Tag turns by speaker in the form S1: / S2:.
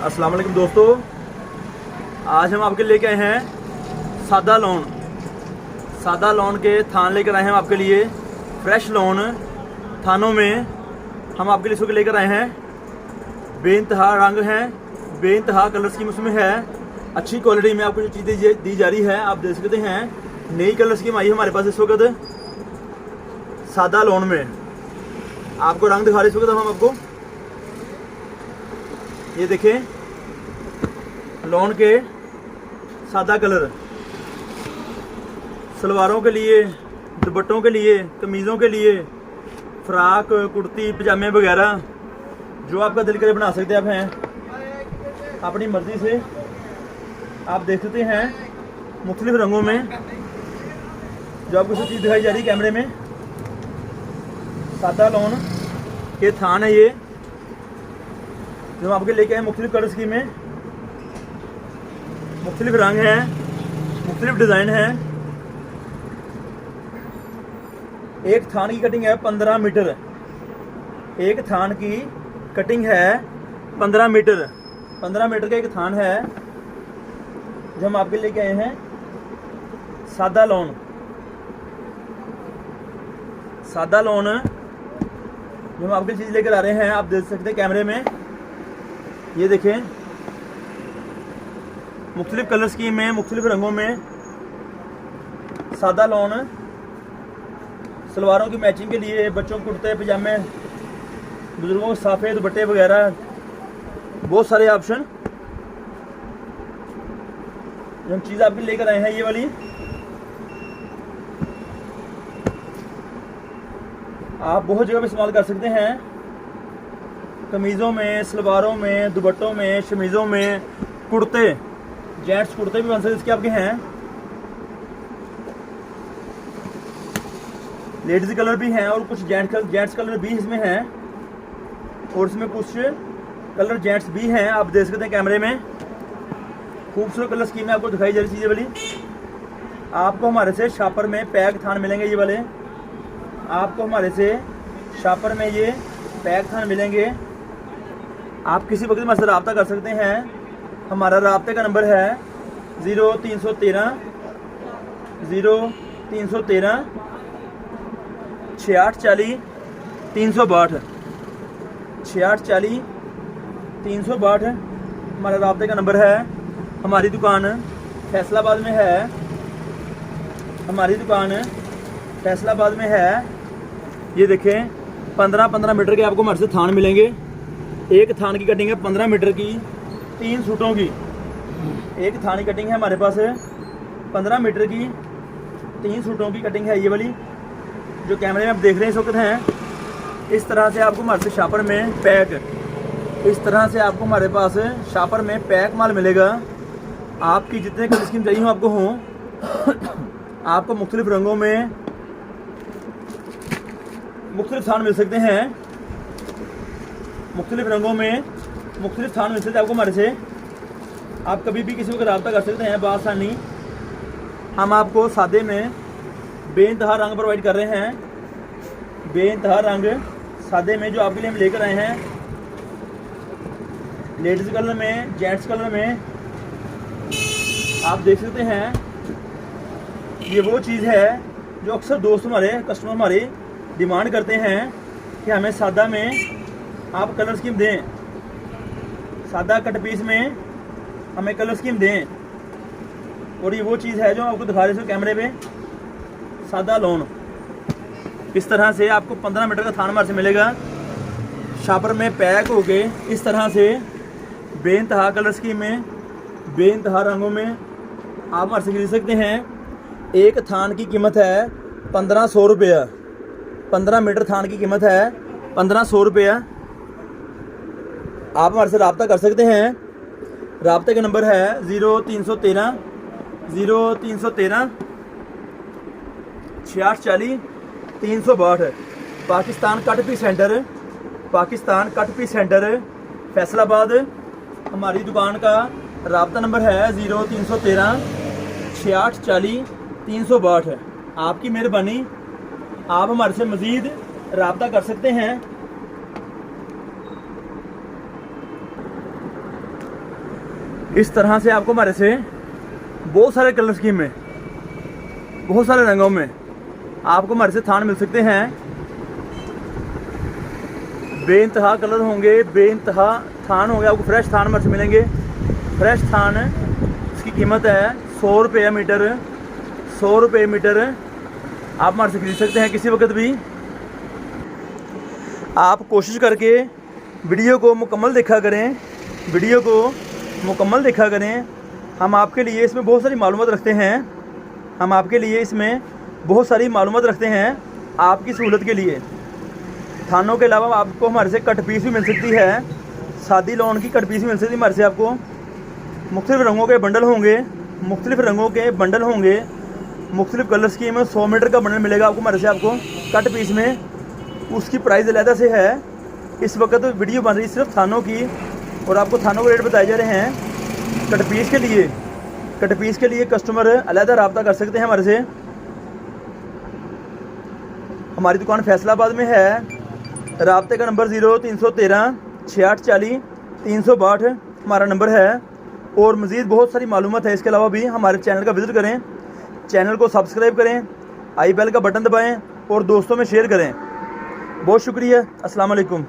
S1: अस्सलाम वालेकुम दोस्तों, आज हम आपके लेके आए हैं सादा लॉन के थान लेकर आए हैं आपके लिए। फ्रेश लॉन थानों में हम आपके लिए इसको लेकर आए हैं। बेइंतहा रंग हैं, बेइंतहा कलर स्कीम उसमें है। अच्छी क्वालिटी में आपको जो चीज़ें दी जा रही है आप देख सकते हैं। नई कलर स्कीम आई है हमारे पास इस वक्त सादा लॉन में। आपको रंग दिखा रहे इस वक्त हम आपको, ये देखें लॉन के सादा कलर। सलवारों के लिए, दुपट्टों के लिए, कमीज़ों के लिए, फ्राक, कुर्ती, पजामे वगैरह जो आपका दिल करे बना सकते आप हैं अपनी मर्ज़ी से। आप देख सकते हैं मुख्तलिफ रंगों में जो आपको सब चीज़ दिखाई जा रही है कैमरे में। सादा लॉन के थान है ये जो हम आपके लेके आए। मुख्तलिफ कलर स्कीम में, मुख्तलिफ रंग हैं, मुख्तलिफ डिज़ाइन हैं। एक थान की कटिंग है 15 मीटर। एक थान की कटिंग है 15 मीटर। 15 मीटर का एक थान है जो हम आपके लेके आए हैं। सादा लॉन जो हम आपके चीज़ लेकर आ रहे हैं आप देख सकते हैं कैमरे में। ये देखें मुख्तलिफ कलर स्कीम में, मुख्तलिफ रंगों में सादा लॉन। सलवारों की मैचिंग के लिए, बच्चों के कुर्ते पजामे, बुजुर्गों के साफे दुपट्टे वगैरह, बहुत सारे ऑप्शन जो हम चीज़ आपके लेकर आए हैं। ये वाली आप बहुत जगह पे इस्तेमाल कर सकते हैं। कमीज़ों में, सलवारों में, दुपट्टों में, शमीज़ों में, कुर्ते, जेंट्स कुर्ते भी बन सकते इसके आपके हैं। लेडीज कलर भी हैं और कुछ जेंट्स कलर भी इसमें हैं और इसमें कुछ कलर जेंट्स भी हैं। आप देख सकते हैं कैमरे में। खूबसूरत कलर स्कीम में आपको दिखाई जा रही चीज़ें वाली। आपको हमारे से शापर में पैक थान मिलेंगे। ये वाले आपको हमारे से शापर में ये पैक थान मिलेंगे। आप किसी वक्त हमारे से रब्ता कर सकते हैं। हमारा रब्ते का नंबर है 0313 6840 362 6840 362 हमारा रब्ते का नंबर है। हमारी दुकान फैसलाबाद में है। ये देखें 15-15 मीटर के आपको हमारे से थान मिलेंगे। एक थान की कटिंग है 15 मीटर की, 3 सूटों की। एक थान की कटिंग है हमारे पास 15 मीटर की, 3 सूटों की कटिंग है। ये वाली जो कैमरे में आप देख रहे हैं इस वक्त हैं। इस तरह से आपको हमारे से शापर में पैक, इस तरह से आपको हमारे पास शापर में पैक माल मिलेगा। आपकी जितने कलर स्कीम चाहिए हो आपको हों। आपको मुख्तलिफ रंगों में मुख्तलिफ थान मिल सकते हैं। मुख्तलिफ रंगों में मुख्तलिफ थान मिल सकते हैं आपको हमारे से। आप कभी भी किसी को रब्ता कर सकते हैं बआसानी। हम आपको सादे में बेइंतहा रंग प्रोवाइड कर रहे हैं। बेइंतहा रंग सादे में जो आपके लिए हम लेकर आए हैं। लेडीज़ कलर में, जेंट्स कलर में आप देख सकते हैं। ये वो चीज़ है जो अक्सर दोस्त हमारे, कस्टमर हमारे डिमांड करते हैं कि हमें सादा में आप कलर स्कीम दें, सादा कट पीस में हमें कलर स्कीम दें। और ये वो चीज़ है जो आपको दिखा रहे थे कैमरे पे। सादा लॉन इस तरह से आपको 15 मीटर का थान हमारे से मिलेगा। शापर में पैक हो के इस तरह से बेइंतहा कलर स्कीम में, बेइंतहा रंगों में आप हमारे से खरीद सकते हैं। एक थान की कीमत है 1500 रुपया। 15 मीटर थान की कीमत है 1500 रुपया। आप हमारे से रब्ता कर सकते हैं। रब्ते का नंबर है 0313 6840 362। Pakistan cut piece centre Faisalabad. हमारी दुकान का रब्ता नंबर है 0313 6840 362। आपकी मेहरबानी, आप हमारे से मज़ीद रब्ता कर सकते हैं। इस तरह से आपको हमारे से बहुत सारे कलर स्कीम में, बहुत सारे रंगों में आपको हमारे से थान मिल सकते हैं। बेइंतहा कलर होंगे, बेइंतहा थान होंगे, आपको फ्रेश थान हमारे से मिलेंगे। फ्रेश थान, इसकी कीमत है 100 रुपये मीटर। 100 रुपये मीटर आप हमारे से खरीद सकते हैं किसी वक्त भी। आप कोशिश करके वीडियो को मुकम्मल देखा करें, वीडियो को मुकम्मल देखा करें। हम आपके लिए इसमें बहुत सारी मालूमात रखते हैं, हम आपके लिए इसमें बहुत सारी मालूमात रखते हैं आपकी सहूलत के लिए। थानों के अलावा आपको हमारे से कट पीस भी मिल सकती है, शादी लोन की कट पीस भी मिल सकती है हमारे से। आपको मुख्तलिफ़ रंगों के बंडल होंगे, मुख्तलिफ़ रंगों के बंडल होंगे, मुख्तलिफ़ कलर स्कीम में 100 मीटर का बंडल मिलेगा आपको हमारे से। आपको कट पीस में उसकी प्राइस अलहदा से है। इस वक्त वीडियो बन रही सिर्फ थानों की, और आपको थानों के रेट बताए जा रहे हैं। कट पीस के लिए, कट पीस के लिए कस्टमर अलहदा रब्ता कर सकते हैं हमारे से। हमारी दुकान फैसलाबाद में है। राब्ते का नंबर 0313 6840 362 हमारा नंबर है। और मज़ीद बहुत सारी मालूमात है इसके अलावा भी। हमारे चैनल का विज़िट करें, चैनल को सब्सक्राइब करें, आई बेल का बटन दबाएं और दोस्तों में शेयर करें। बहुत शुक्रिया। अस्सलाम वालेकुम।